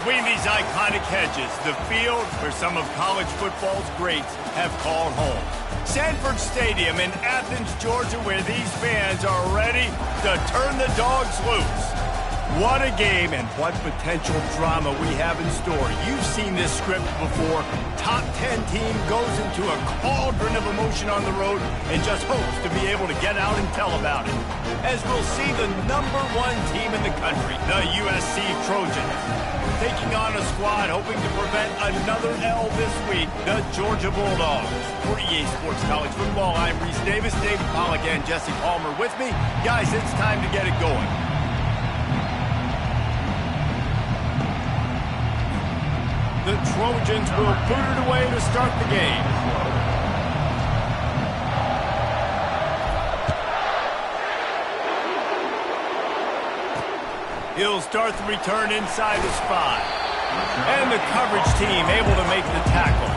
Between these iconic hedges, the field where some of college football's greats have called home. Sanford Stadium in Athens, Georgia, where these fans are ready to turn the dogs loose. What a game and what potential drama we have in store. You've seen this script before. Top 10 team goes into a cauldron of emotion on the road and just hopes to be able to get out and tell about it. As we'll see the #1 team in the country, the USC Trojans, taking on a squad hoping to prevent another L this week, the Georgia Bulldogs. For EA Sports College Football, I'm Reese Davis, Dave Pollack, and Jesse Palmer with me. Guys, it's time to get it going. The Trojans will put it away to start the game. He'll start the return inside the spot. And the coverage team able to make the tackle.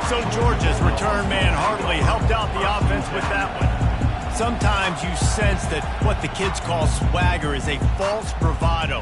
So Georgia's return man hardly helped out the offense with that one. Sometimes you sense that what the kids call swagger is a false bravado.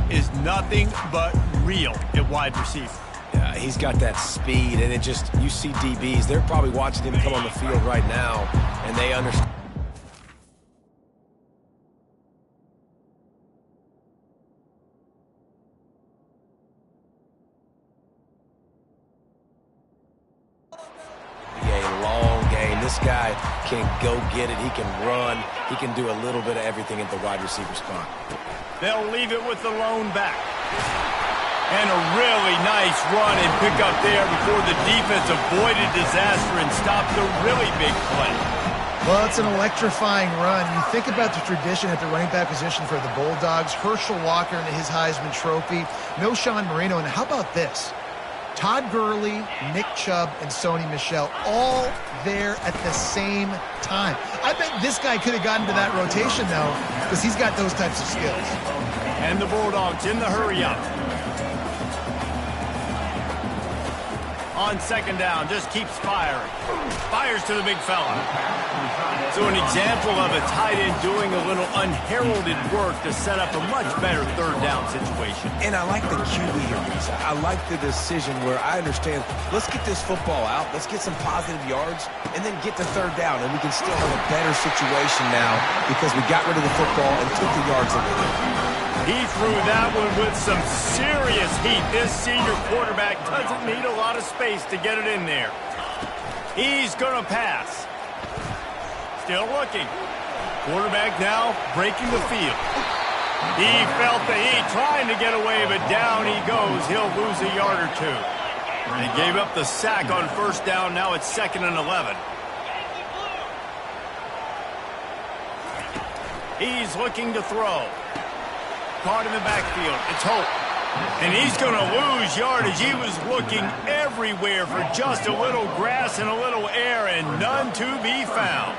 Is nothing but real at wide receiver. Yeah, he's got that speed, and you see DBs, they're probably watching him come on the field right now, and they understand. A long game. This guy can go get it. He can run. He can do a little bit of everything at the wide receiver spot. They'll leave it with the lone back. And a really nice run and pick up there before the defense avoided disaster and stopped the really big play. Well, it's an electrifying run. You think about the tradition at the running back position for the Bulldogs. Herschel Walker and his Heisman Trophy. No Sean Marino. And how about this? Todd Gurley, Nick Chubb, and Sony Michel all there at the same time. I bet this guy could have gotten to that rotation, though, because he's got those types of skills. And the Bulldogs in the hurry-up. On second down, just keeps firing. Fires to the big fella. So an example of a tight end doing a little unheralded work to set up a much better third down situation. And I like the QB here, Reese. I like the decision where I understand, let's get this football out, let's get some positive yards, and then get to third down, and we can still have a better situation now because we got rid of the football and took the yards away. He threw that one with some serious heat. This senior quarterback doesn't need a lot of space to get it in there. He's going to pass. Still looking. Quarterback now breaking the field. He felt the heat trying to get away, but down he goes. He'll lose a yard or two. They gave up the sack on first down. Now it's 2nd and 11. He's looking to throw. Caught in the backfield. It's Hope. And he's going to lose yardage. He was looking everywhere for just a little grass and a little air, and none to be found.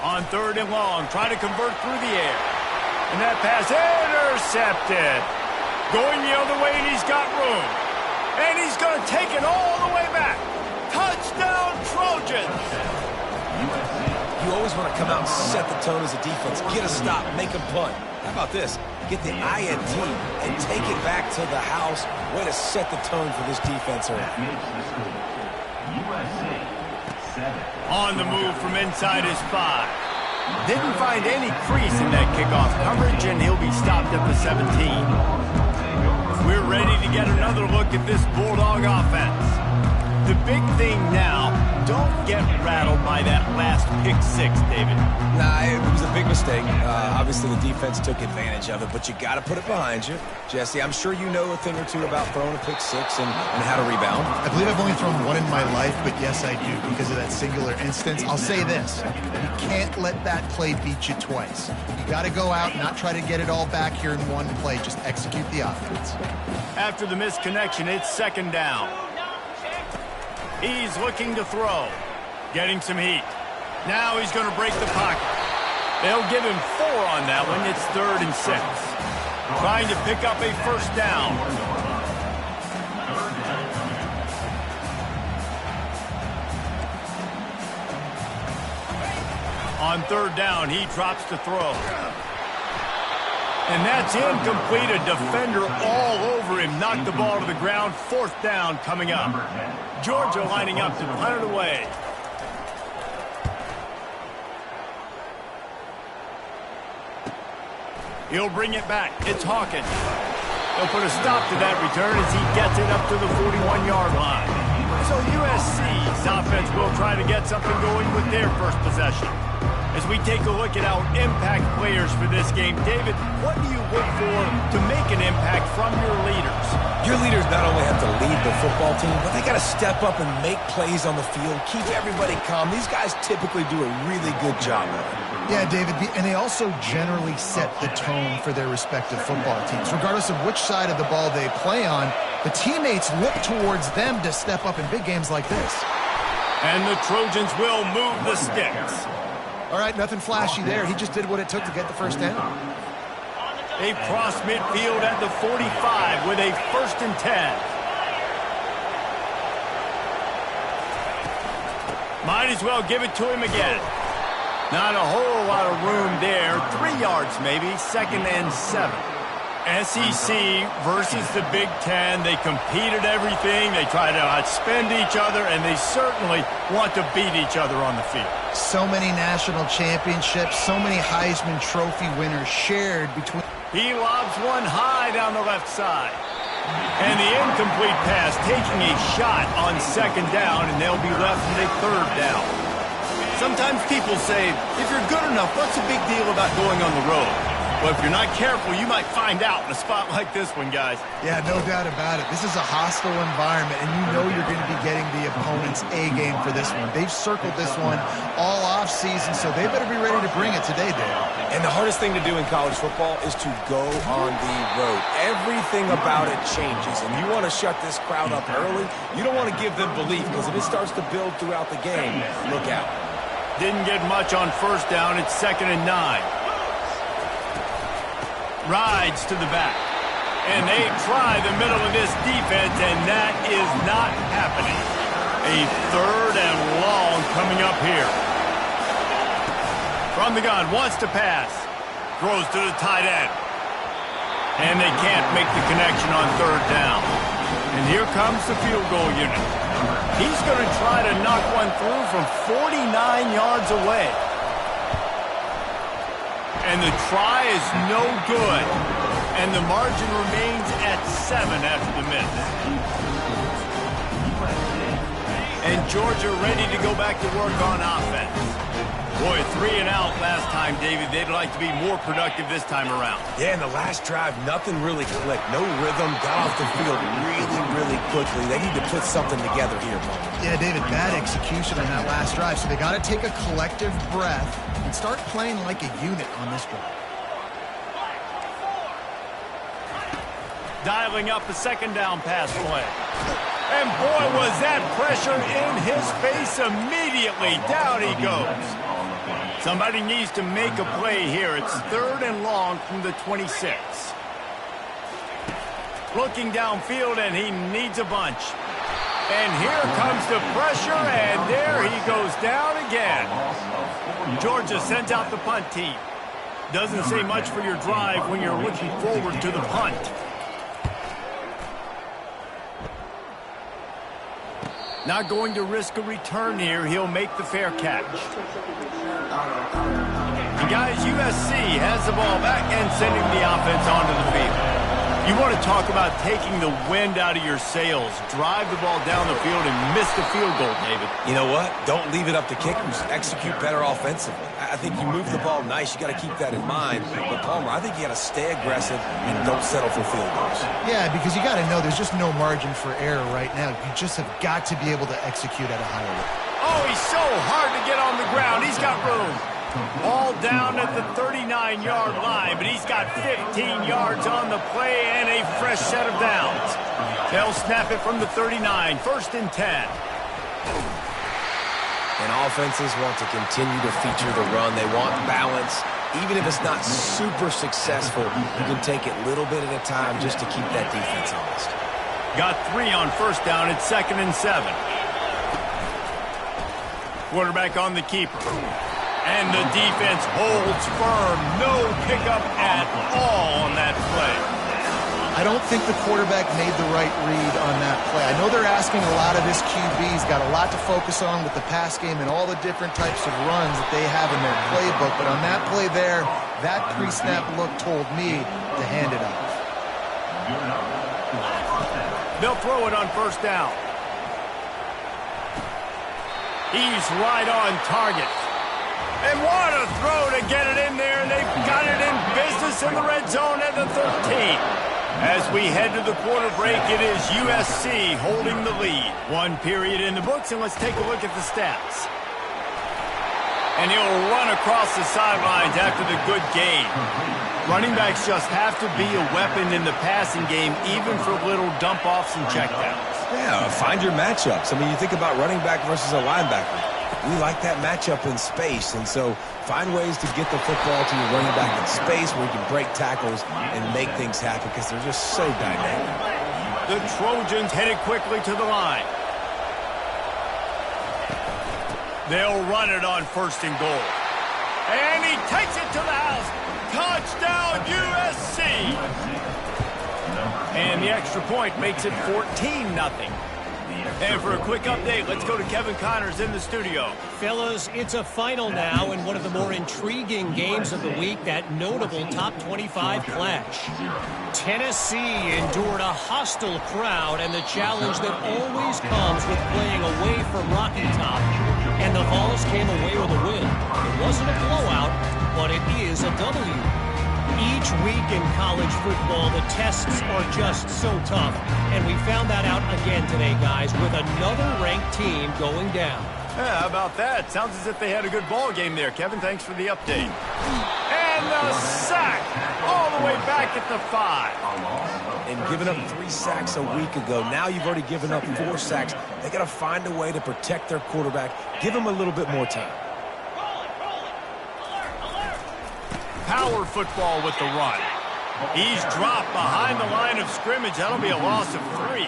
On 3rd and long, trying to convert through the air. And that pass intercepted. Going the other way, and he's got room. And he's going to take it all the way back. Touchdown, Trojans! You always want to come out and set the tone as a defense. Get a stop, make a punt. How about this? Get the INT and take it back to the house. Way to set the tone for this defense. On the move from inside his 5. Didn't find any crease in that kickoff coverage, and he'll be stopped at the 17. We're ready to get another look at this Bulldog offense. The big thing now, don't get rattled by that last pick 6, David. Nah, it was a big mistake. Obviously, the defense took advantage of it, but you got to put it behind you. Jesse, I'm sure you know a thing or two about throwing a pick 6 and how to rebound. I believe I've only thrown one in my life, but yes, I do, because of that singular instance. I'll say this. You can't let that play beat you twice. You got to go out and not try to get it all back here in one play. Just execute the offense. After the missed connection, it's 2nd down. He's looking to throw. Getting some heat. Now he's going to break the pocket. They'll give him 4 on that one. It's 3rd and 6. Trying to pick up a first down. On 3rd down, he drops to throw. And that's incomplete. A defender all over him. Knocked the ball to the ground. 4th down coming up. Georgia lining up to punt it away. He'll bring it back. It's Hawkins. They'll put a stop to that return as he gets it up to the 41-yard line. So USC's offense will try to get something going with their first possession. As we take a look at our impact players for this game, David, what do you look for to make an impact from your leaders? Your leaders not only have to lead the football team, but they got to step up and make plays on the field, keep everybody calm. These guys typically do a really good job of it. Yeah, David, and they also generally set the tone for their respective football teams. Regardless of which side of the ball they play on, the teammates look towards them to step up in big games like this. And the Trojans will move the sticks. All right, nothing flashy there. He just did what it took to get the first down. They cross midfield at the 45 with a 1st and 10. Might as well give it to him again. Not a whole lot of room there. 3 yards maybe, 2nd and 7. SEC versus the Big Ten. They compete at everything. They try to outspend each other, and they certainly want to beat each other on the field. So many national championships, so many Heisman Trophy winners shared between... He lobs one high down the left side. And the incomplete pass taking a shot on 2nd down, and they'll be left with a 3rd down. Sometimes people say, if you're good enough, what's the big deal about going on the road? Well, if you're not careful, you might find out in a spot like this one, guys. Yeah, no doubt about it. This is a hostile environment, and you know you're going to be getting the opponent's A-game for this one. They've circled this one all off-season, so they better be ready to bring it today, Dave. And the hardest thing to do in college football is to go on the road. Everything about it changes, and you want to shut this crowd up early. You don't want to give them belief, because if it starts to build throughout the game, look out. Didn't get much on 1st down. It's 2nd and 9. Rides to the back. And they try the middle of this defense, and that is not happening. A 3rd and long coming up here. From the gun, wants to pass. Throws to the tight end. And they can't make the connection on 3rd down. And here comes the field goal unit. He's going to try to knock one through from 49 yards away. And the try is no good. And the margin remains at 7 after the miss. And Georgia ready to go back to work on offense. Boy, 3 and out last time, David. They'd like to be more productive this time around. Yeah, in the last drive, nothing really clicked. No rhythm, got off the field really quickly. They need to put something together here, Paul. Yeah, David, bad execution on that last drive, so they got to take a collective breath and start playing like a unit on this drive. Dialing up a 2nd down pass play. And boy, was that pressure in his face immediately. Down he goes. Somebody needs to make a play here. It's 3rd and long from the 26. Looking downfield, and he needs a bunch. And here comes the pressure, and there he goes down again. Georgia sends out the punt team. Doesn't say much for your drive when you're looking forward to the punt. Not going to risk a return here. He'll make the fair catch. And guys, USC has the ball back and sending the offense onto the field. You want to talk about taking the wind out of your sails. Drive the ball down the field and miss the field goal, David. You know what? Don't leave it up to kickers. Execute better offensively. I think you move the ball nice. You got to keep that in mind. But, Palmer, I think you got to stay aggressive and don't settle for field goals. Yeah, because you got to know there's just no margin for error right now. You just have got to be able to execute at a higher level. Oh, he's so hard to get on the ground. He's got room. All down at the 39-yard line, but he's got 15 yards on the play and a fresh set of downs. They'll snap it from the 39, 1st and 10. And offenses want to continue to feature the run. They want balance. Even if it's not super successful, you can take it little bit at a time just to keep that defense honest. Got 3 on first down at 2nd and 7. Quarterback on the keeper. And the defense holds firm. No pickup at all on that play. I don't think the quarterback made the right read on that play. I know they're asking a lot of his QBs, got a lot to focus on with the pass game and all the different types of runs that they have in their playbook. But on that play there, that pre-snap look told me to hand it off. They'll throw it on first down. He's right on target. And what a throw to get it in there. They've got it in business in the red zone at the 13. As we head to the quarter break, it is USC holding the lead. 1 period in the books, and let's take a look at the stats. And he'll run across the sidelines after the good gain. Running backs just have to be a weapon in the passing game, even for little dump-offs and checkdowns. Yeah, find your matchups. I mean, you think about running back versus a linebacker. We like that matchup in space, and so find ways to get the football to your running back in space where you can break tackles and make things happen because they're just so dynamic. The Trojans headed quickly to the line. They'll run it on 1st and goal. And he takes it to the house. Touchdown, USC! And the extra point makes it 14-0. And for a quick update, let's go to Kevin Connors in the studio. Fellas, it's a final now in one of the more intriguing games of the week, that notable top 25 clash. Tennessee endured a hostile crowd and the challenge that always comes with playing away from Rocky Top. And the Vols came away with a win. It wasn't a blowout, but it is a W. Each week in college football, the tests are just so tough. And we found that out again today, guys, with another ranked team going down. Yeah, how about that? Sounds as if they had a good ball game there. Kevin, thanks for the update. And the sack all the way back at the 5. And giving up 3 sacks a week ago. Now you've already given up 4 sacks. They got to find a way to protect their quarterback. Give him a little bit more time. Power football with the run. He's dropped behind the line of scrimmage. That'll be a loss of 3.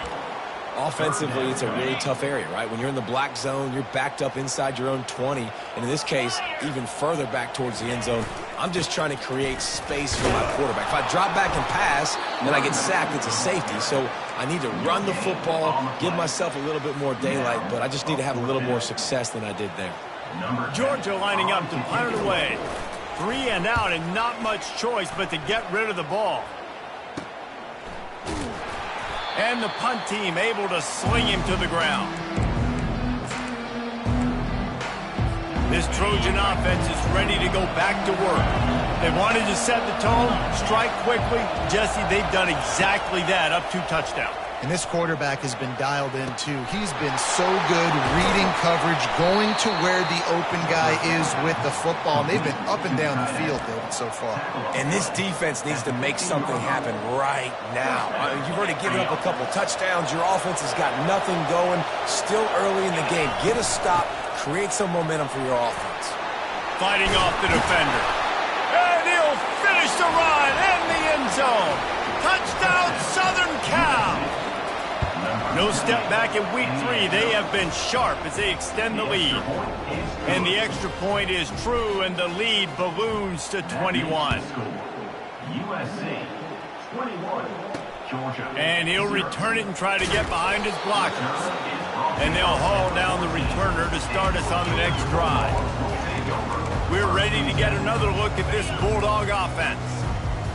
Offensively, it's a really tough area, right? When you're in the black zone, you're backed up inside your own 20. And in this case, even further back towards the end zone. I'm just trying to create space for my quarterback. If I drop back and pass, then I get sacked, it's a safety. So I need to run the football, give myself a little bit more daylight, but I just need to have a little more success than I did there. Georgia lining up to punt it away. 3 and out, and not much choice but to get rid of the ball. And the punt team able to sling him to the ground. This Trojan offense is ready to go back to work. They wanted to set the tone, strike quickly. Jesse, they've done exactly that, up 2 touchdowns. And this quarterback has been dialed in, too. He's been so good reading coverage, going to where the open guy is with the football. And they've been up and down the field, David, so far. And this defense needs to make something happen right now. You've already given up a couple touchdowns. Your offense has got nothing going. Still early in the game. Get a stop. Create some momentum for your offense. Fighting off the defender. And he'll finish the run in the end zone. Touchdown, Southern Cal. No step back in week 3. They have been sharp as they extend the lead. And the extra point is true, and the lead balloons to 21. USC 21. Georgia. And he'll return it and try to get behind his blockers. And they'll haul down the returner to start us on the next drive. We're ready to get another look at this Bulldog offense.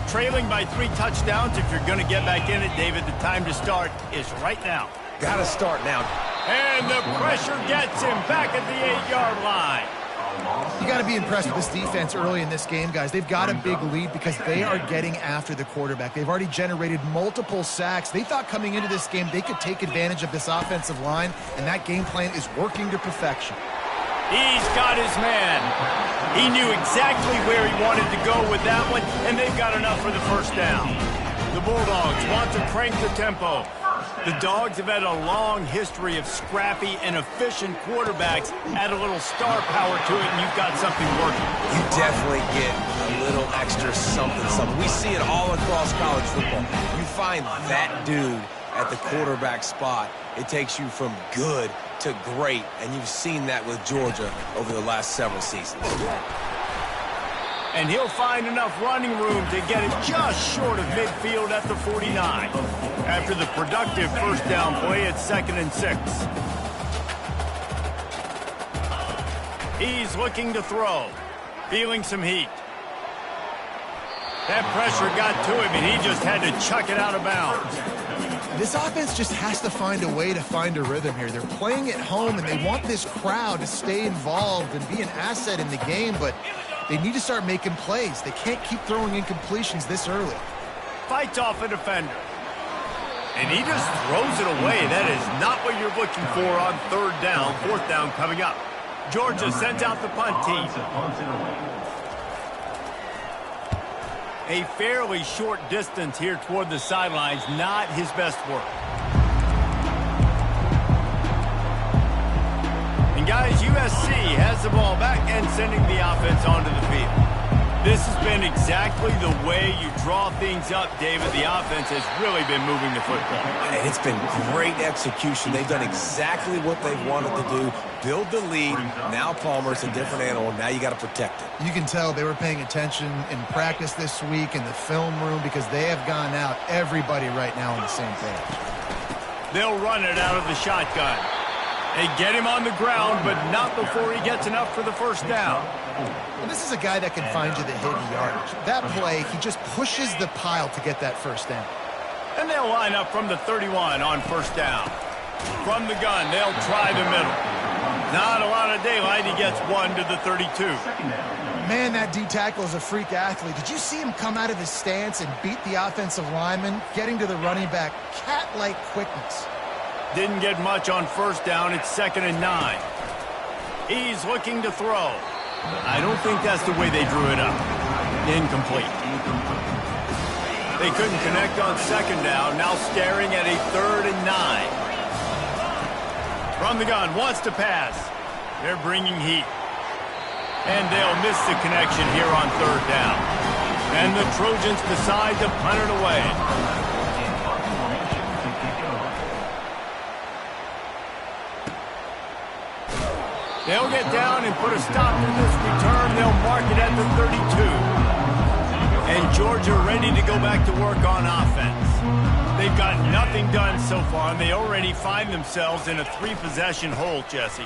Trailing by 3 touchdowns. If you're going to get back in it, David, the time to start is right now. Got to start now. And the pressure gets him back at the 8-yard line. You got to be impressed with this defense early in this game, guys. They've got a big lead because they are getting after the quarterback. They've already generated multiple sacks. They thought coming into this game they could take advantage of this offensive line, and that game plan is working to perfection. He's got his man. He knew exactly where he wanted to go with that one, and they've got enough for the first down. The Bulldogs want to crank the tempo. The Dogs have had a long history of scrappy and efficient quarterbacks. Add a little star power to it, and you've got something working. You definitely get a little extra something. We see it all across college football. You find that dude at the quarterback spot, it takes you from good to great, and you've seen that with Georgia over the last several seasons. And he'll find enough running room to get it just short of midfield at the 49. After the productive first down play, it's 2nd and 6. He's looking to throw. Feeling some heat. That pressure got to him, and he just had to chuck it out of bounds. This offense just has to find a way to find a rhythm here. They're playing at home, and they want this crowd to stay involved and be an asset in the game, but they need to start making plays. They can't keep throwing incompletions this early. Fights off a defender. And he just throws it away. That is not what you're looking for on 3rd down. 4th down coming up. Georgia sends out the punt team. A fairly short distance here toward the sidelines. Not his best work. And guys, USC has the ball back and sending the offense onto the field. This has been exactly the way you draw things up, David. The offense has really been moving the football. And it's been great execution. They've done exactly what they've wanted to do. Build the lead. Now Palmer's a different animal. Now you got to protect it. You can tell they were paying attention in practice this week in the film room because they have gone out, everybody right now on the same page. They'll run it out of the shotgun. They get him on the ground, but not before he gets enough for the first down. And this is a guy that can find you the hidden yardage. That play, he just pushes the pile to get that first down. And they'll line up from the 31 on first down. From the gun, they'll try the middle. Not a lot of daylight. He gets 1 to the 32. Man, that D-tackle is a freak athlete. Did you see him come out of his stance and beat the offensive lineman, getting to the running back? Cat-like quickness. Didn't get much on first down. It's 2nd and 9. He's looking to throw. I don't think that's the way they drew it up. Incomplete. They couldn't connect on 2nd down. Now staring at a 3rd and 9. From the gun, wants to pass. They're bringing heat. And they'll miss the connection here on 3rd down. And the Trojans decide to punt it away. They'll get down and put a stop to this return. They'll mark it at the 32. And Georgia ready to go back to work on offense. They've got nothing done so far, and they already find themselves in a 3-possession hole, Jesse.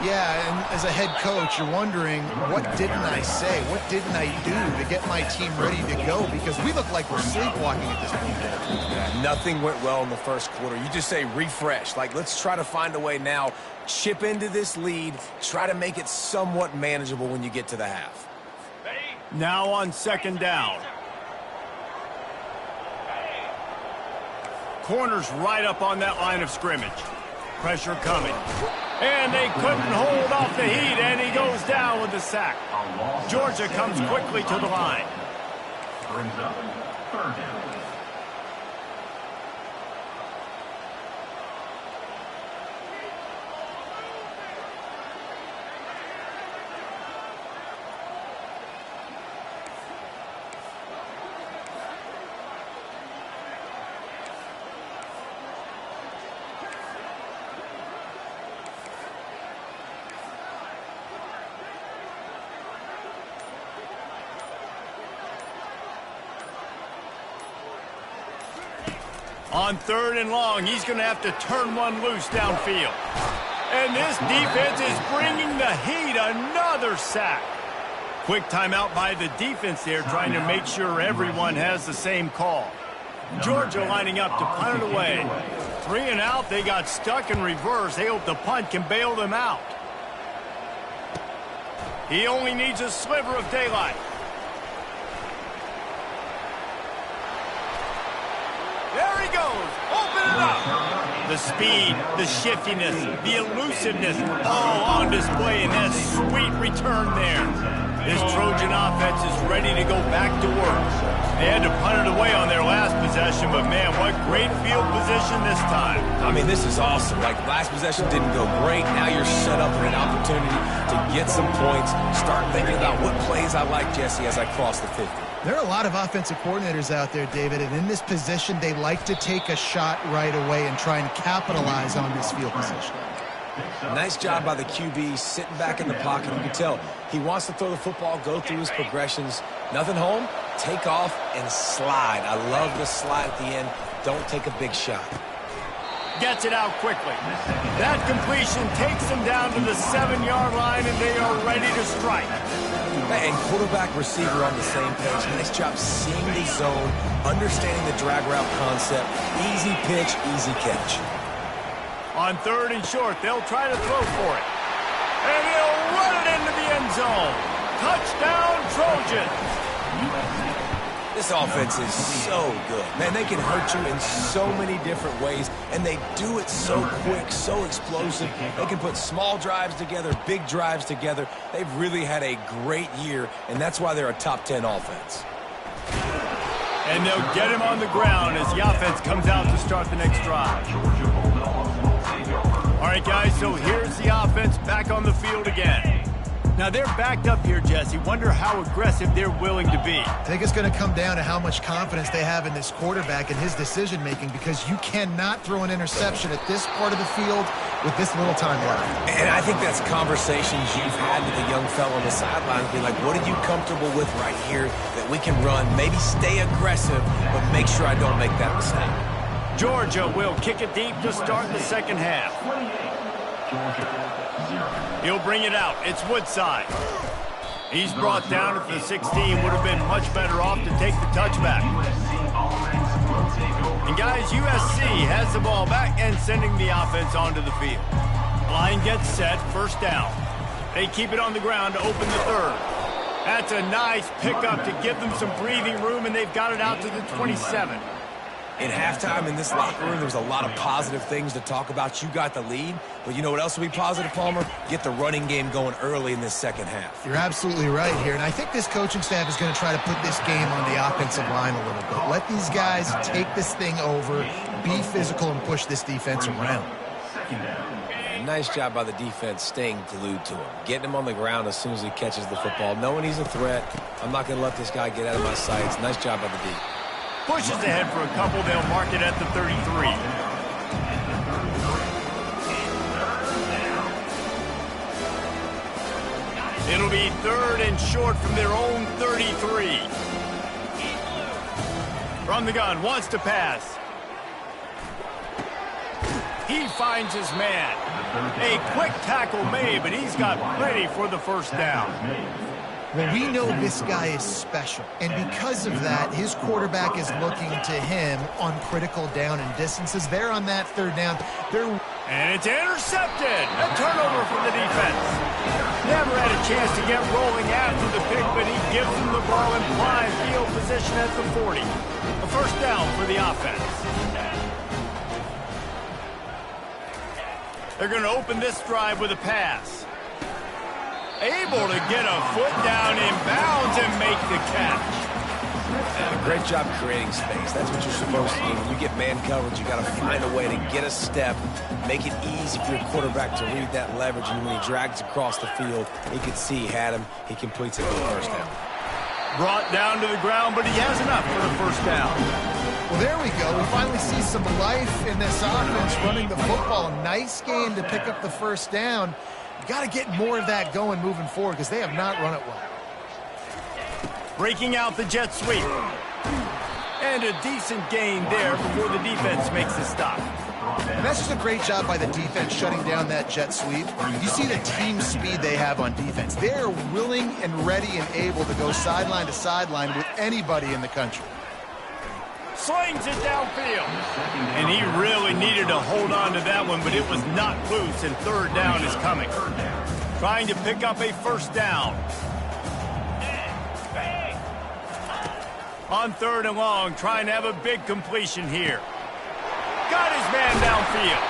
Yeah, and as a head coach, you're wondering, what didn't I say? What didn't I do to get my team ready to go? Because we look like we're sleepwalking at this point. Yeah, nothing went well in the first quarter. You just say refresh. Like, let's try to find a way now. Chip into this lead. Try to make it somewhat manageable when you get to the half. Now on 2nd down. Corners right up on that line of scrimmage. Pressure coming. And they couldn't hold off the heat, and he goes down with the sack. Georgia comes quickly to the line. Brings up 3rd down. On 3rd and long, he's going to have to turn one loose downfield. And this defense is bringing the heat. Another sack. Quick timeout by the defense there, trying to make sure everyone has the same call. Georgia lining up to punt it away. 3 and out, they got stuck in reverse. They hope the punt can bail them out. He only needs a sliver of daylight. There he goes. Open it up. The speed, the shiftiness, the elusiveness, all on display in that sweet return there. This Trojan offense is ready to go back to work. They had to punt it away on their last possession, but man, what great field position this time. I mean, this is awesome. Like, last possession didn't go great. Now you're set up with an opportunity to get some points. Start thinking about what plays I like, Jesse, as I cross the 50. There are a lot of offensive coordinators out there, David, and in this position, they like to take a shot right away and try and capitalize on this field position. Nice job by the QB, sitting back in the pocket. You can tell he wants to throw the football, go through his progressions. Nothing home, take off, and slide. I love the slide at the end. Don't take a big shot. Gets it out quickly. That completion takes them down to the 7-yard line, and they are ready to strike. And quarterback, receiver on the same page. Nice job seeing the zone, understanding the drag route concept. Easy pitch, easy catch. On 3rd and short, they'll try to throw for it. And he'll run it into the end zone. Touchdown, Trojans. This offense is so good. Man, they can hurt you in so many different ways, and they do it so quick, so explosive. They can put small drives together, big drives together. They've really had a great year, and that's why they're a top 10 offense. And they'll get him on the ground as the offense comes out to start the next drive. All right, guys, so here's the offense back on the field again. Now, they're backed up here, Jesse. Wonder how aggressive they're willing to be. I think it's going to come down to how much confidence they have in this quarterback and his decision-making, because you cannot throw an interception at this part of the field with this little time left. And I think that's conversations you've had with the young fellow on the sideline. Be like, what are you comfortable with right here that we can run? Maybe stay aggressive, but make sure I don't make that mistake. Georgia will kick it deep to start the second half. He'll bring it out. It's Woodside. He's brought down at the 16. Would have been much better off to take the touchback. And guys, USC has the ball back and sending the offense onto the field. Line gets set, first down. They keep it on the ground to open the 3rd. That's a nice pickup to give them some breathing room, and they've got it out to the 27. In halftime in this locker room, there was a lot of positive things to talk about. You got the lead, but you know what else will be positive, Palmer? Get the running game going early in this second half. You're absolutely right here, and I think this coaching staff is going to try to put this game on the offensive line a little bit. Let these guys take this thing over, be physical, and push this defense around. Nice job by the defense staying glued to him. Getting him on the ground as soon as he catches the football. Knowing he's a threat, I'm not going to let this guy get out of my sights. Nice job by the D. Pushes ahead for a couple. They'll mark it at the 33. It'll be 3rd and short from their own 33. From the gun, wants to pass. He finds his man. A quick tackle made, but he's got plenty for the first down. Well, we know this guy is special, and because of that, his quarterback is looking to him on critical down and distances. They're on that 3rd down. And it's intercepted. A turnover from the defense. Never had a chance to get rolling after the pick, but he gives them the ball in prime field position at the 40. A first down for the offense. They're going to open this drive with a pass. Able to get a foot down in bounds and make the catch. Great job creating space. That's what you're supposed to do. When you get man coverage, you got to find a way to get a step, make it easy for your quarterback to read that leverage. And when he drags across the field, he could see he had him. He completes it for the first down. Brought down to the ground, but he has enough for the first down. Well, there we go. We finally see some life in this offense running the football. Nice game to pick up the first down. You got to get more of that going moving forward because they have not run it well. Breaking out the jet sweep. And a decent gain there before the defense makes the stop. And that's just a great job by the defense shutting down that jet sweep. You see the team speed they have on defense. They're willing and ready and able to go sideline to sideline with anybody in the country. Slings it downfield. And he really needed to hold on to that one, but it was not loose, and 3rd down is coming. Trying to pick up a first down. On 3rd and long, trying to have a big completion here. Got his man downfield.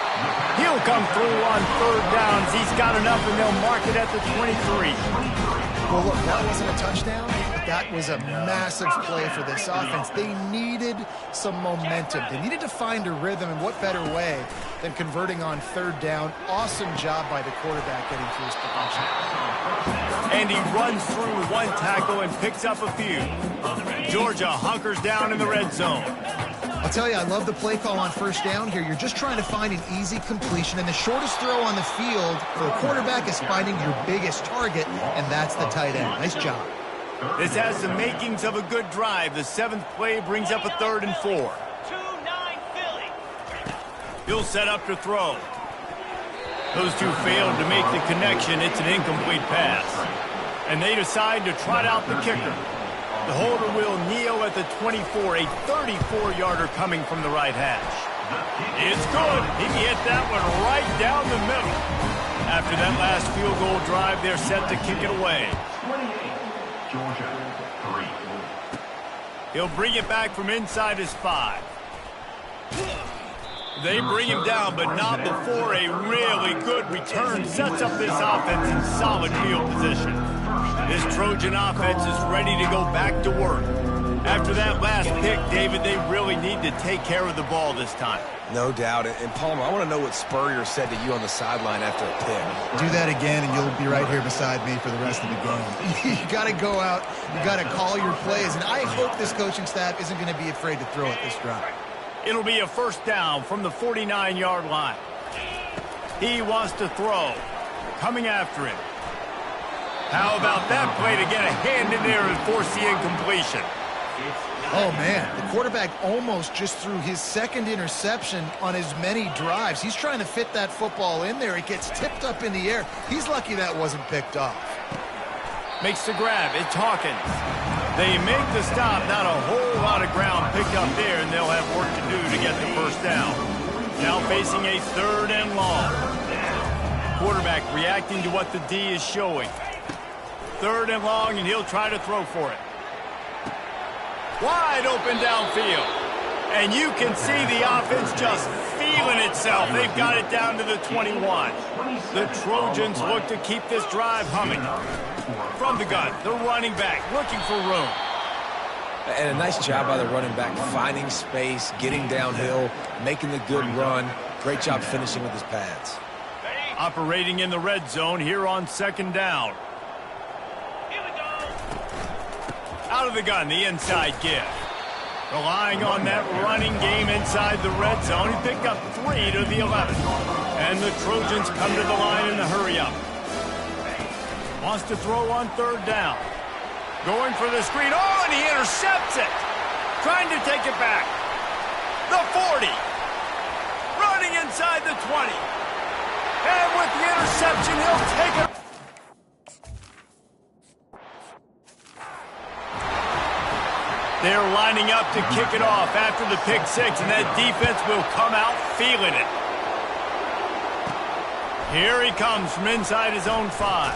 He'll come through on 3rd downs. He's got enough, and they'll mark it at the 23. Well, look, that wasn't a touchdown, but that was a massive play for this offense. They needed some momentum. They needed to find a rhythm, and what better way than converting on third down. Awesome job by the quarterback getting through his progression. And he runs through one tackle and picks up a few. Georgia hunkers down in the red zone. I'll tell you, I love the play call on first down here. You're just trying to find an easy completion, and the shortest throw on the field for a quarterback is finding your biggest target, and that's the tight end. Nice job. This has the makings of a good drive. The 7th play brings up a 3rd and 4. 2-9 Philly. He'll set up to throw. Those two failed to make the connection. It's an incomplete pass. And they decide to trot out the kicker. The holder will kneel at the 24, a 34-yarder coming from the right hash. It's good. He hit that one right down the middle. After that last field goal drive, they're set to kick it away. 28, Georgia, 3. He'll bring it back from inside his 5. They bring him down, but not before a really good return sets up this offense in solid field position. This Trojan offense is ready to go back to work. After that last pick, David, they really need to take care of the ball this time. No doubt. And Palmer, I want to know what Spurrier said to you on the sideline after a pick. Do that again, and you'll be right here beside me for the rest of the game. You got to go out. You got to call your plays, and I hope this coaching staff isn't going to be afraid to throw it this drive. It'll be a first down from the 49-yard line. He wants to throw. Coming after him. How about that play to get a hand in there and force the incompletion? Oh, man. The quarterback almost just threw his second interception on as many drives. He's trying to fit that football in there. It gets tipped up in the air. He's lucky that wasn't picked off. Makes the grab. It's Hawkins. They make the stop. Not a whole lot of ground picked up there, and they'll have work to do to get the first down. Now facing a 3rd and long. Quarterback reacting to what the D is showing. 3rd and long, and he'll try to throw for it. Wide open downfield. And you can see the offense just feeling itself. They've got it down to the 21. The Trojans look to keep this drive humming. From the gun, the running back looking for room. And a nice job by the running back, finding space, getting downhill, making the good run. Great job finishing with his pads. Operating in the red zone here on 2nd down. Out of the gun, the inside give. Relying on that running game inside the red zone. He picked up 3 to the 11. And the Trojans come to the line in a hurry up. Wants to throw on 3rd down. Going for the screen. Oh, and he intercepts it. Trying to take it back. The 40. Running inside the 20. And with the interception, he'll take it. They're lining up to kick it off after the pick 6, and that defense will come out feeling it. Here he comes from inside his own 5.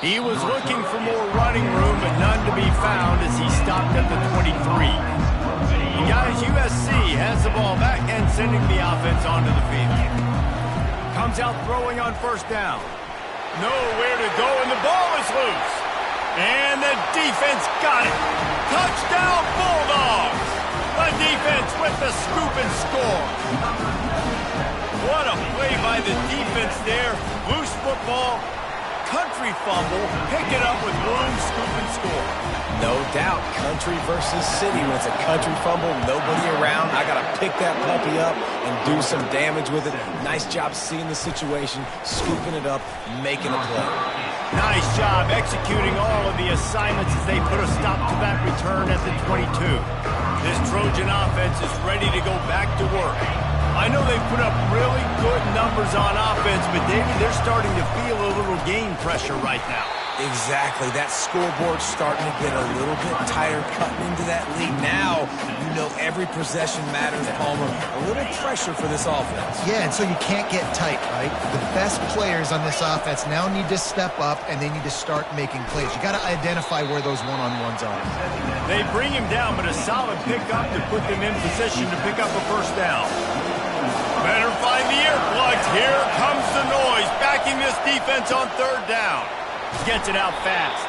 He was looking for more running room, but none to be found as he stopped at the 23. And guys, USC has the ball back and sending the offense onto the field. Comes out throwing on 1st down. Nowhere to go, and the ball is loose. And the defense got it. Touchdown, Bulldogs! The defense with the scoop and score. What a play by the defense there. Loose football. Country fumble, pick it up with room, scoop, and score. No doubt, country versus city. When it's a country fumble, nobody around, I got to pick that puppy up and do some damage with it. Nice job seeing the situation, scooping it up, making a play. Nice job executing all of the assignments as they put a stop to that return at the 22. This Trojan offense is ready to go back to work. I know they've put up really good numbers on offense, but David, they're starting to feel a little game pressure right now. Exactly. That scoreboard's starting to get a little bit tighter, cutting into that lead. Now, you know every possession matters, Palmer. A little pressure for this offense. Yeah, and so you can't get tight, right? The best players on this offense now need to step up, and they need to start making plays. You got to identify where those one-on-ones are. They bring him down, but a solid pickup to put them in position to pick up a 1st down. Better find the earplugs. Here comes the noise, backing this defense on 3rd down. Gets it out fast.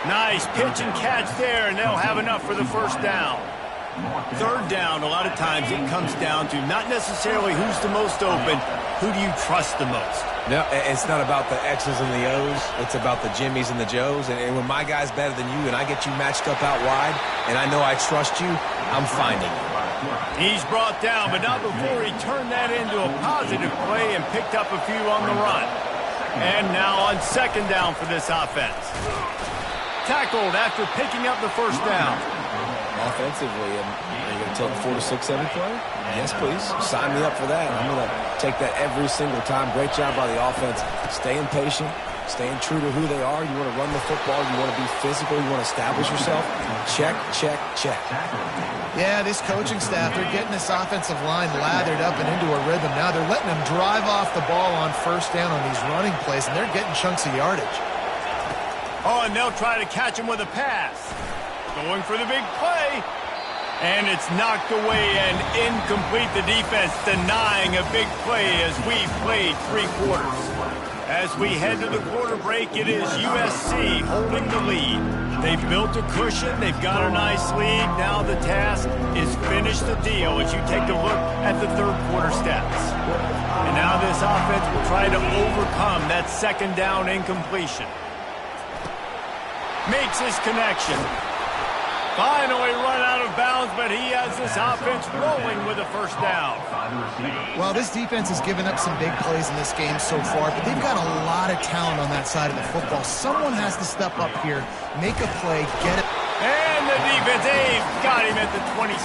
Nice pitch and catch there, and they'll have enough for the first down. Third down, a lot of times it comes down to not necessarily who's the most open, who do you trust the most? No, it's not about the X's and the O's. It's about the Jimmies and the Joes. And when my guy's better than you and I get you matched up out wide and I know I trust you, I'm finding you. He's brought down, but not before he turned that into a positive play and picked up a few on the run. And now on second down for this offense. Tackled after picking up the first down. Offensively, are you going to take 4 to 6 every play? Yes, please. Sign me up for that. I'm going to take that every single time. Great job by the offense. Staying patient, staying true to who they are. You want to run the football. You want to be physical. You want to establish yourself. Check, check, check. Yeah, this coaching staff, they're getting this offensive line lathered up and into a rhythm. Now they're letting them drive off the ball on first down on these running plays, and they're getting chunks of yardage. Oh, and they'll try to catch him with a pass. Going for the big play. And it's knocked away and incomplete. The defense denying a big play as we've played 3 quarters. As we head to the quarter break, it is USC holding the lead. They've built a cushion. They've got a nice lead. Now the task is finish the deal as you take a look at the third quarter stats. And now this offense will try to overcome that second down incompletion. Makes his connection. Finally run out of bounds, but he has this offense rolling with a first down. Well, this defense has given up some big plays in this game so far, but they've got a lot of talent on that side of the football. Someone has to step up here, make a play, get it. And the defense, they've got him at the 27.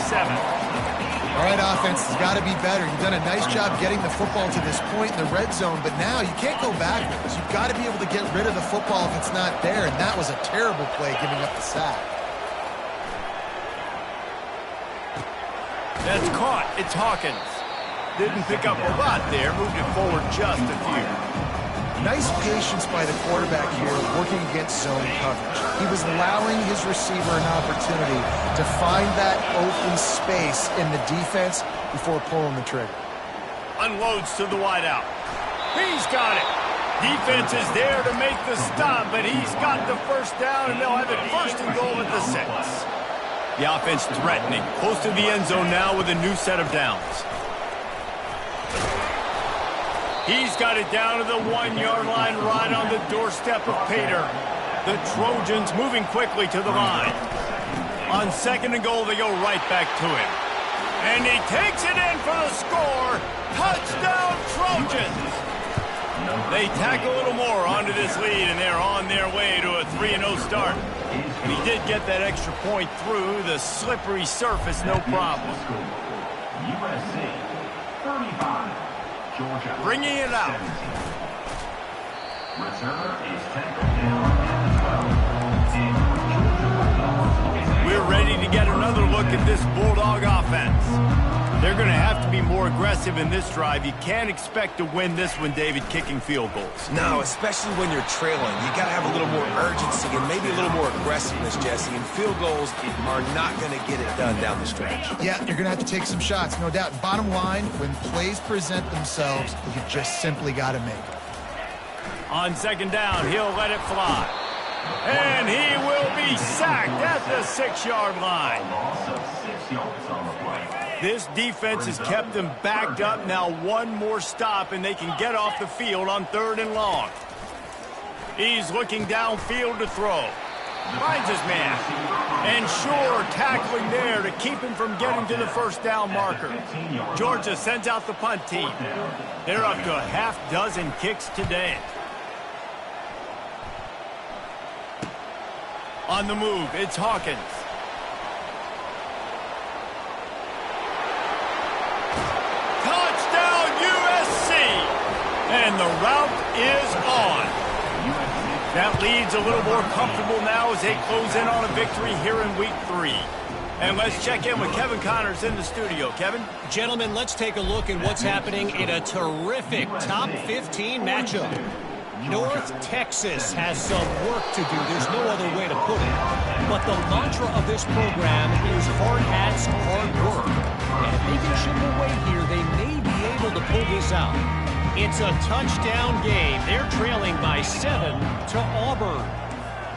All right, offense has got to be better. You've done a nice job getting the football to this point in the red zone, but now you can't go backwards. You've got to be able to get rid of the football if it's not there, and that was a terrible play giving up the sack. That's caught. It's Hawkins. Didn't pick up a lot there. Moved it forward just a few. Nice patience by the quarterback here working against zone coverage. He was allowing his receiver an opportunity to find that open space in the defense before pulling the trigger. Unloads to the wideout. He's got it. Defense is there to make the stop, but he's got the first down, and they'll have it first and goal at the 6. The offense threatening. Close to the end zone now with a new set of downs. He's got it down to the 1-yard line right on the doorstep of Pater. The Trojans moving quickly to the line. On second and goal, they go right back to him. And he takes it in for the score. Touchdown, Trojans! They tack a little more onto this lead, and they're on their way to a 3-0 start. And he did get that extra point through the slippery surface, no problem. USC 35, Georgia. Bringing it out. Returner is tackled down at 12. We're ready to get another look at this Bulldog offense. They're going to have to be more aggressive in this drive. You can't expect to win this one, David, kicking field goals. No, especially when you're trailing. You got to have a little more urgency and maybe a little more aggressiveness, Jesse. And field goals are not going to get it done down the stretch. Yeah, you're going to have to take some shots, no doubt. Bottom line, when plays present themselves, you just simply got to make them. On second down, he'll let it fly. And he will be sacked at the 6-yard line. Loss of 6 yards on the play. This defense has kept them backed up. Now one more stop, and they can get off the field on 3rd and long. He's looking downfield to throw. Finds his man. And sure, tackling there to keep him from getting to the first down marker. Georgia sends out the punt team. They're up to a half-dozen kicks today. On the move, it's Hawkins. Touchdown, USC! And the route is on. That lead's a little more comfortable now as they close in on a victory here in Week 3. And let's check in with Kevin Connors in the studio. Kevin? Gentlemen, let's take a look at what's happening in a terrific top 15 matchup. North Texas has some work to do. There's no other way to put it. But the mantra of this program is hard hats, hard work. And if they can chip away here, they may be able to pull this out. It's a touchdown game. They're trailing by 7 to Auburn.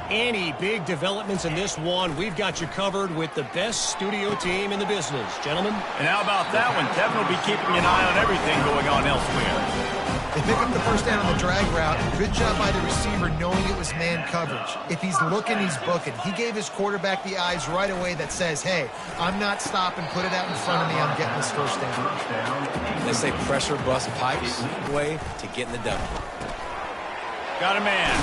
Any big developments in this one, we've got you covered with the best studio team in the business. Gentlemen? And how about that one? Kevin will be keeping an eye on everything going on elsewhere. They pick up the first down on the drag route. Good job by the receiver knowing it was man coverage. If he's looking, he's booking. He gave his quarterback the eyes right away that says, hey, I'm not stopping. Put it out in front of me. I'm getting this first down. They say pressure bust pipes way to getting the W. Got a man.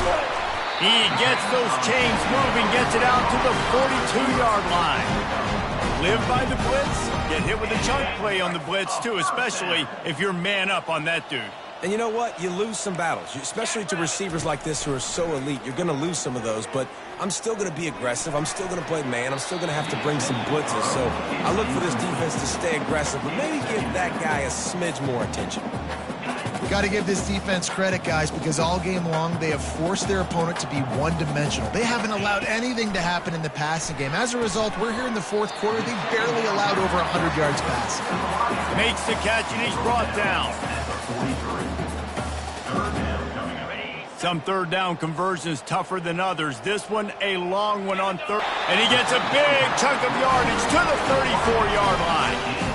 He gets those chains moving, gets it out to the 42-yard line. Live by the blitz, get hit with a chunk play on the blitz, too, especially if you're man up on that dude. And you know what? You lose some battles, especially to receivers like this who are so elite. You're going to lose some of those, but I'm still going to be aggressive. I'm still going to play man. I'm still going to have to bring some blitzes. So I look for this defense to stay aggressive, but maybe give that guy a smidge more attention. Got to give this defense credit, guys, because all game long they have forced their opponent to be one-dimensional. They haven't allowed anything to happen in the passing game. As a result, we're here in the fourth quarter. They barely allowed over 100 yards passing. Makes the catch, and he's brought down. Some third down conversions tougher than others. This one, a long one on third. And he gets a big chunk of yardage to the 34-yard line.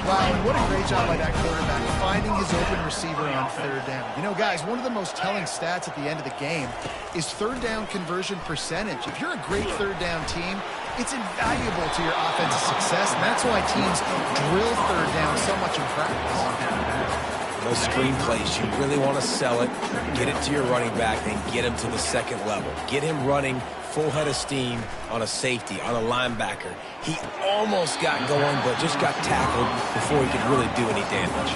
Wow, and what a great job by that quarterback, finding his open receiver on third down. You know, guys, one of the most telling stats at the end of the game is third down conversion percentage. If you're a great third down team, it's invaluable to your offensive success, and that's why teams drill third down so much in practice. Those screen plays, you really want to sell it, get it to your running back, and get him to the second level. Get him running full head of steam on a safety, on a linebacker. He almost got going, but just got tackled before he could really do any damage.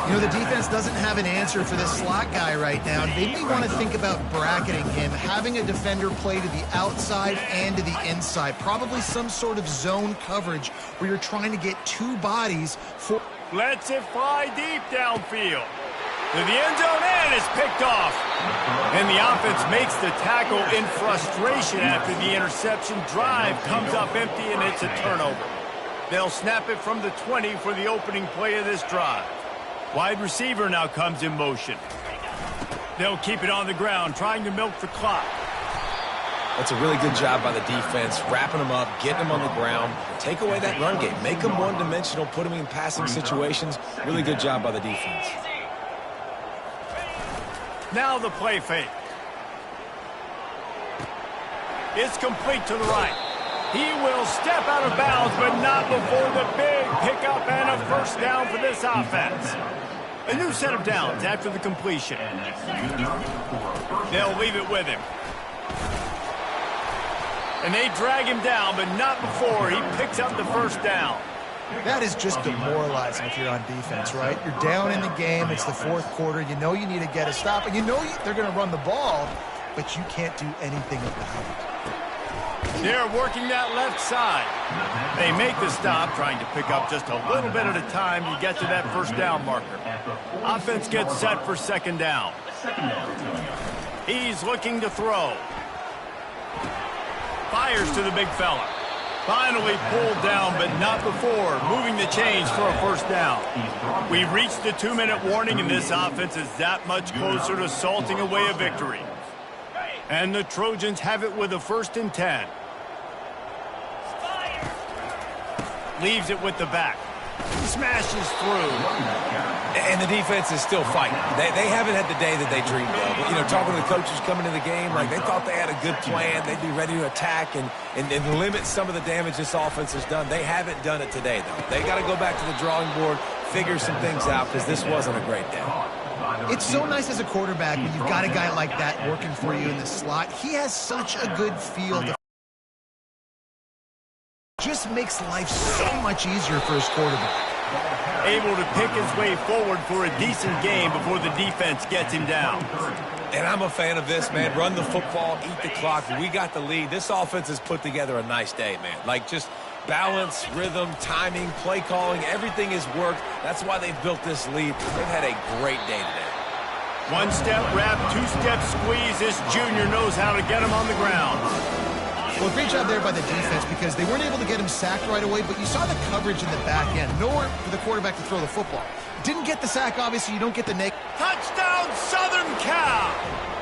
You know, the defense doesn't have an answer for this slot guy right now. They may want to think about bracketing him, having a defender play to the outside and to the inside. Probably some sort of zone coverage where you're trying to get two bodies for... Lets it fly deep downfield. To the end zone, and it's picked off. And the offense makes the tackle in frustration after the interception. Drive comes up empty, and it's a turnover. They'll snap it from the 20 for the opening play of this drive. Wide receiver now comes in motion. They'll keep it on the ground, trying to milk the clock. That's a really good job by the defense, wrapping them up, getting them on the ground. Take away that run game. Make them one-dimensional, put them in passing situations. Really good job by the defense. Now the play fake. It's complete to the right. He will step out of bounds, but not before the big pickup and a first down for this offense. A new set of downs after the completion. They'll leave it with him. And they drag him down, but not before he picks up the first down. That is just demoralizing if you're on defense, right? You're down in the game. It's the fourth quarter. You know you need to get a stop, and you know they're going to run the ball, but you can't do anything about it. They're working that left side. They make the stop, trying to pick up just a little bit at a time to get to that first down marker. Offense gets set for second down. He's looking to throw. Fires to the big fella. Finally pulled down, but not before moving the chains for a first down. We've reached the 2-minute warning, and this offense is that much closer to salting away a victory. And the Trojans have it with a 1st and 10. Leaves it with the back. Smashes through. And the defense is still fighting. They haven't had the day that they dreamed of. You know, talking to the coaches coming into the game, like they thought they had a good plan. They'd be ready to attack and limit some of the damage this offense has done. They haven't done it today, though. They got to go back to the drawing board, figure some things out, because this wasn't a great day. It's so nice as a quarterback when you've got a guy like that working for you in the slot. He has such a good feel. Just makes life so much easier for his quarterback. Able to pick his way forward for a decent game before the defense gets him down. And I'm a fan of this, man. Run the football, eat the clock. We got the lead. This offense has put together a nice day, man. Like, just balance, rhythm, timing, play calling, everything has worked. That's why they've built this lead. They've had a great day today. One-step wrap, two-step squeeze. This junior knows how to get him on the ground. Well, great job there by the defense because they weren't able to get him sacked right away, but you saw the coverage in the back end. Nowhere for the quarterback to throw the football. Didn't get the sack, obviously. You don't get the nick. Touchdown, Southern Cal!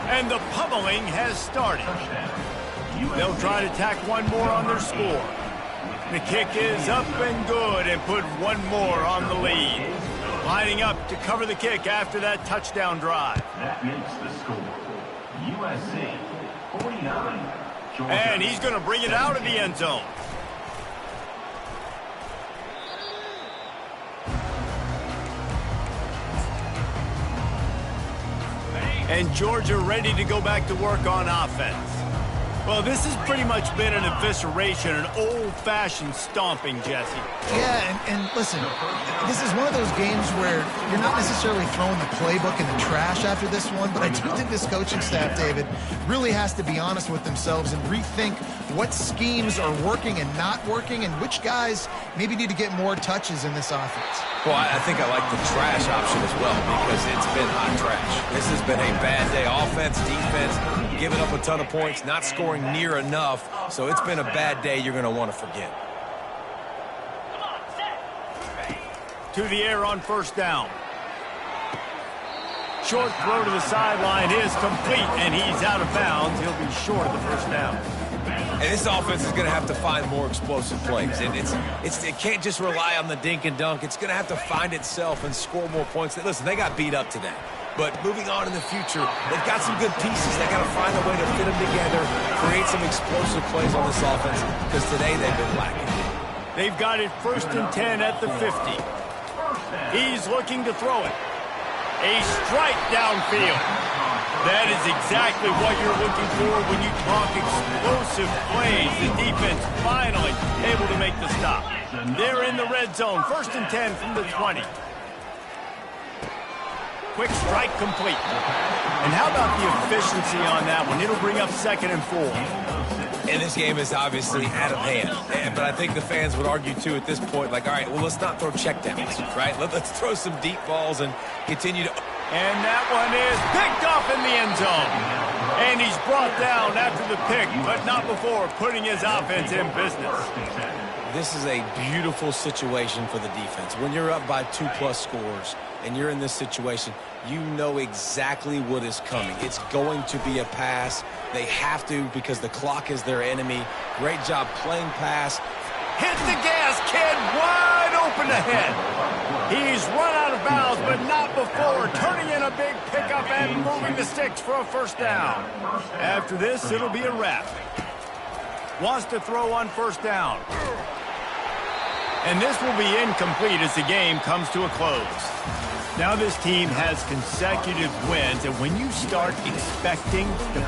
And the pummeling has started. They'll try to tack one more on their score. The kick is up and good and put one more on the lead. Lining up to cover the kick after that touchdown drive. That makes the score. USC 49. Georgia. And he's going to bring it out of the end zone. And Georgia ready to go back to work on offense. Well, this has pretty much been an evisceration, an old-fashioned stomping, Jesse. Yeah, and listen, this is one of those games where you're not necessarily throwing the playbook in the trash after this one, but I do think this coaching staff, David, really has to be honest with themselves and rethink what schemes are working and not working and which guys maybe need to get more touches in this offense. Well, I think I like the trash option as well because it's been hot trash. This has been a bad day. Offense, defense, giving up a ton of points, not scoring near enough. So it's been a bad day you're going to want to forget. To the air on first down. Short throw to the sideline is complete, and he's out of bounds. He'll be short of the first down. And this offense is going to have to find more explosive plays. And it can't just rely on the dink and dunk. It's going to have to find itself and score more points. Listen, they got beat up today. But moving on in the future, they've got some good pieces. They got to find a way to fit them together, create some explosive plays on this offense, because today they've been lacking. They've got it 1st and 10 at the 50. He's looking to throw it. A strike downfield. That is exactly what you're looking for when you talk explosive plays. The defense finally able to make the stop. They're in the red zone. 1st and 10 from the 20. Quick strike complete. And how about the efficiency on that one? It'll bring up 2nd and 4. And this game is obviously out of hand. But I think the fans would argue, too, at this point, like, all right, well, let's not throw checkdowns, right? Let's throw some deep balls and continue to... And that one is picked off in the end zone. And he's brought down after the pick, but not before putting his offense in business. This is a beautiful situation for the defense. When you're up by 2+ scores and you're in this situation, you know exactly what is coming. It's going to be a pass. They have to because the clock is their enemy. Great job playing pass. Hit the gas, kid. Wide open ahead. He's run out of bounds, but not before turning in a big pickup and moving the sticks for a first down. After this, it'll be a wrap. Wants to throw on first down. And this will be incomplete as the game comes to a close. Now this team has consecutive wins, and when you start expecting the